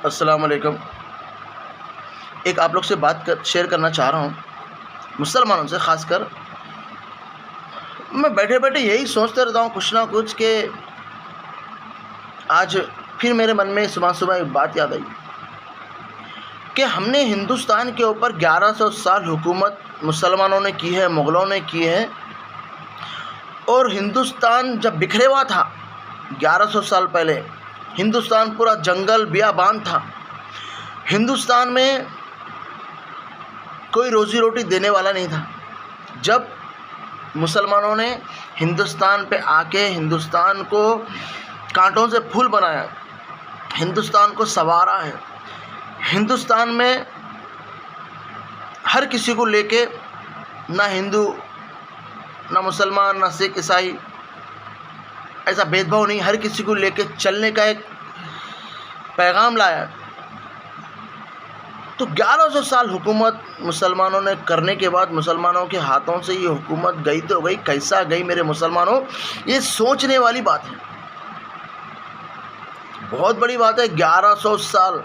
अस्सलाम वालेकुम। एक आप लोग से शेयर करना चाह रहा हूँ, मुसलमानों से ख़ासकर। मैं बैठे बैठे यही सोचता रहता हूँ कुछ ना कुछ कि आज फिर मेरे मन में सुबह सुबह एक बात याद आई कि हमने हिंदुस्तान के ऊपर 1100 साल हुकूमत मुसलमानों ने की है, मुग़लों ने की है। और हिंदुस्तान जब बिखरे हुआ था 1100 साल पहले, हिंदुस्तान पूरा जंगल बियाबान था। हिंदुस्तान में कोई रोज़ी रोटी देने वाला नहीं था। जब मुसलमानों ने हिंदुस्तान पे आके हिंदुस्तान को कांटों से फूल बनाया, हिंदुस्तान को संवारा है, हिंदुस्तान में हर किसी को लेके, ना हिंदू ना मुसलमान ना सिख ईसाई, ऐसा भेदभाव नहीं, हर किसी को लेके चलने का एक पैगाम लाया। तो 1100 साल हुकूमत मुसलमानों ने करने के बाद मुसलमानों के हाथों से ये हुकूमत गई तो गई, कैसा गई मेरे मुसलमानों, ये सोचने वाली बात है, बहुत बड़ी बात है। 1100 साल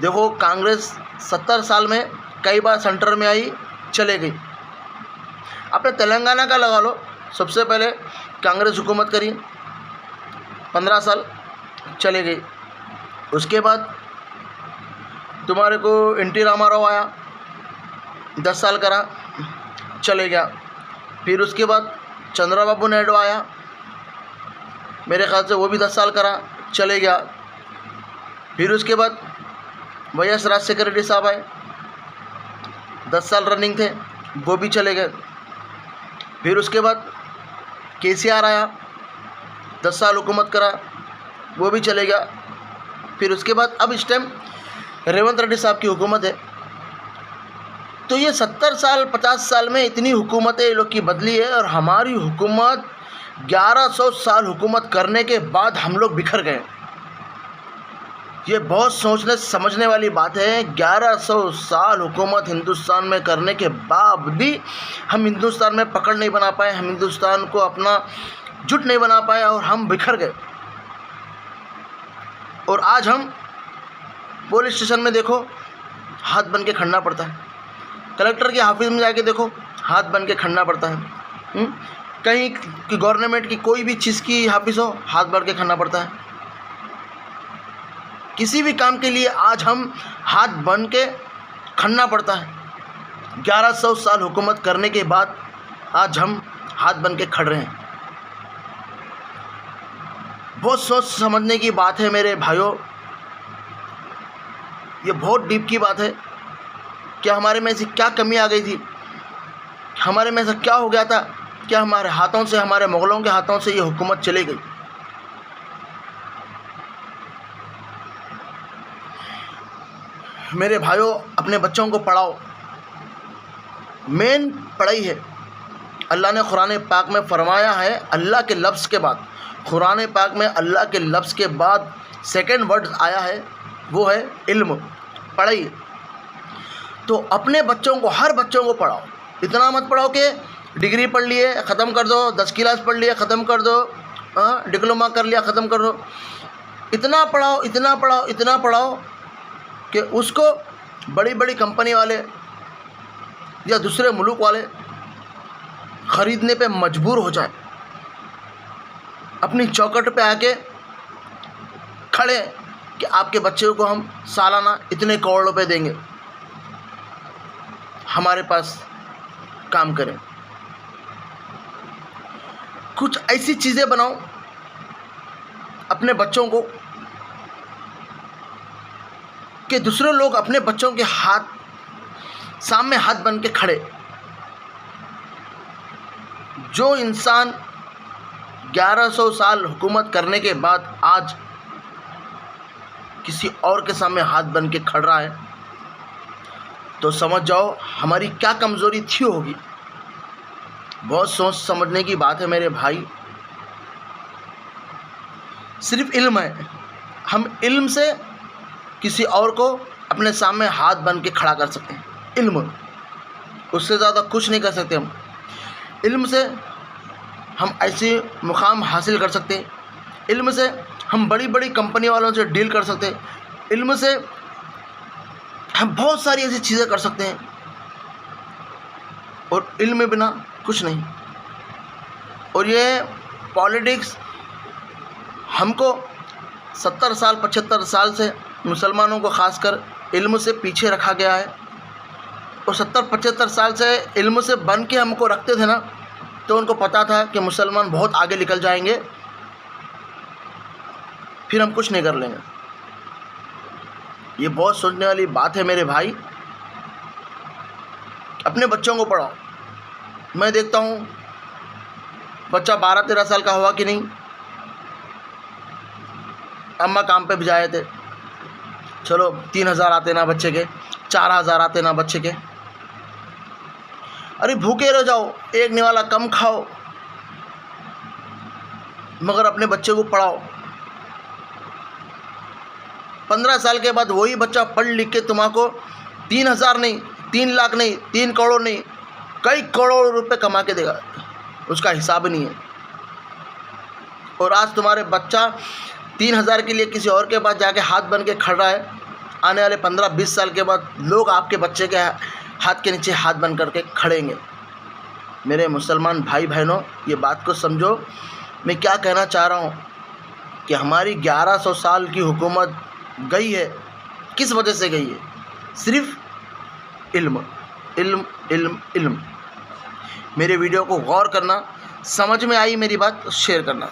देखो, कांग्रेस 70 साल में कई बार सेंटर में आई, चले गई। अपने तेलंगाना का लगा लो, सबसे पहले कांग्रेस हुकूमत करी, 15 साल चले गई। उसके बाद तुम्हारे को एनटी रामाराव आया, 10 साल करा, चले गया। फिर उसके बाद चंद्रबाबू नायडू आया, मेरे ख्याल से वो भी 10 साल करा, चले गया। फिर उसके बाद वाईएस राजशेखर रेड्डी साहब आए, 10 साल रनिंग थे, वो भी चले गए। फिर उसके बाद केसीआर आया, 10 साल हुकूमत करा, वो भी चले गया। फिर उसके बाद अब इस टाइम रेवंत रेड्डी साहब की हुकूमत है। तो ये 70 साल 50 साल में इतनी हुकूमतें ये लोग की बदली है, और हमारी हुकूमत 1100 साल हुकूमत करने के बाद हम लोग बिखर गए। ये बहुत सोचने समझने वाली बात है। 1100 साल हुकूमत हिंदुस्तान में करने के बाद भी हम हिंदुस्तान में पकड़ नहीं बना पाए, हम हिंदुस्तान को अपना जुट नहीं बना पाए, और हम बिखर गए। और आज हम पुलिस स्टेशन में देखो, हाथ बन के खड़ना पड़ता है। कलेक्टर के ऑफिस में जाके देखो, हाथ बन के खड़ना पड़ता है। कहीं की गवर्नमेंट की कोई भी चीज़ की ऑफिस हो, हाथ बढ़ के खड़ना पड़ता है। किसी भी काम के लिए आज हम हाथ बन के खड़ना पड़ता है। 1100 साल हुकूमत करने के बाद आज हम हाथ बन के खड़ रहे हैं। बहुत सोच समझने की बात है मेरे भाइयों, ये बहुत डीप की बात है कि हमारे में से क्या कमी आ गई थी, हमारे में से क्या हो गया था, क्या हमारे हाथों से, हमारे मुग़लों के हाथों से ये हुकूमत चली गई। मेरे भाइयों, अपने बच्चों को पढ़ाओ, मेन पढ़ाई है। अल्लाह ने कुरान पाक में फरमाया है, अल्लाह के लफ्ज़ के बाद, कुरान पाक में अल्लाह के लफ्ज़ के बाद सेकंड वर्ड आया है, वो है इल्म, पढ़ाई। तो अपने बच्चों को, हर बच्चों को पढ़ाओ। इतना मत पढ़ाओ कि डिग्री पढ़ लिए ख़त्म कर दो, 10 क्लास पढ़ लिए ख़त्म कर दो, डिप्लोमा कर लिया ख़त्म कर दो। इतना पढ़ाओ, इतना पढ़ाओ, इतना पढ़ाओ कि उसको बड़ी बड़ी कंपनी वाले या दूसरे मुल्क वाले ख़रीदने पे मजबूर हो जाए, अपनी चौखट पे आके खड़े कि आपके बच्चे को हम सालाना इतने करोड़ रुपए देंगे, हमारे पास काम करें। कुछ ऐसी चीज़ें बनाओ अपने बच्चों को कि दूसरे लोग अपने बच्चों के हाथ सामने हाथ बन के खड़े। जो इंसान 1100 साल हुकूमत करने के बाद आज किसी और के सामने हाथ बन के खड़ रहा है, तो समझ जाओ हमारी क्या कमज़ोरी थी होगी। बहुत सोच समझने की बात है मेरे भाई। सिर्फ इल्म है, हम इल्म से किसी और को अपने सामने हाथ बन के खड़ा कर सकते हैं। इल्म, उससे ज़्यादा कुछ नहीं कर सकते हम। इल्म से हम ऐसे मुकाम हासिल कर सकते हैं, इल्म से हम बड़ी बड़ी कंपनी वालों से डील कर सकते हैं, इल्म से हम बहुत सारी ऐसी चीज़ें कर सकते हैं, और इल्म बिना कुछ नहीं। और ये पॉलिटिक्स हमको 70 साल 75 साल से मुसलमानों को ख़ासकर इल्म से पीछे रखा गया है, और 70-75 साल से इल्म से बन के हमको रखते थे ना, तो उनको पता था कि मुसलमान बहुत आगे निकल जाएंगे, फिर हम कुछ नहीं कर लेंगे। ये बहुत सोचने वाली बात है मेरे भाई। अपने बच्चों को पढ़ाओ। मैं देखता हूँ बच्चा 12-13 साल का हुआ कि नहीं, अम्मा काम पे भिजाए थे, चलो 3,000 आते ना बच्चे के, 4,000 आते ना बच्चे के, अरे भूखे रह जाओ, एक निवाला कम खाओ, मगर अपने बच्चे को पढ़ाओ। 15 साल के बाद वही बच्चा पढ़ लिख के तुम्हारे 3,000 नहीं, 3 लाख नहीं, 3 करोड़ नहीं, कई करोड़ रुपए कमा के देगा, उसका हिसाब नहीं है। और आज तुम्हारे बच्चा 3,000 के लिए किसी और के पास जाके हाथ बन के खड़ रहा है, आने वाले 15-20 साल के बाद लोग आपके बच्चे के हाथ के नीचे हाथ बन करके खड़ेंगे। मेरे मुसलमान भाई बहनों, ये बात को समझो। मैं क्या कहना चाह रहा हूँ कि हमारी 1100 साल की हुकूमत गई है, किस वजह से गई है? सिर्फ इल्म इल्म इल्म इल्म। मेरे वीडियो को गौर करना, समझ में आई मेरी बात शेयर करना।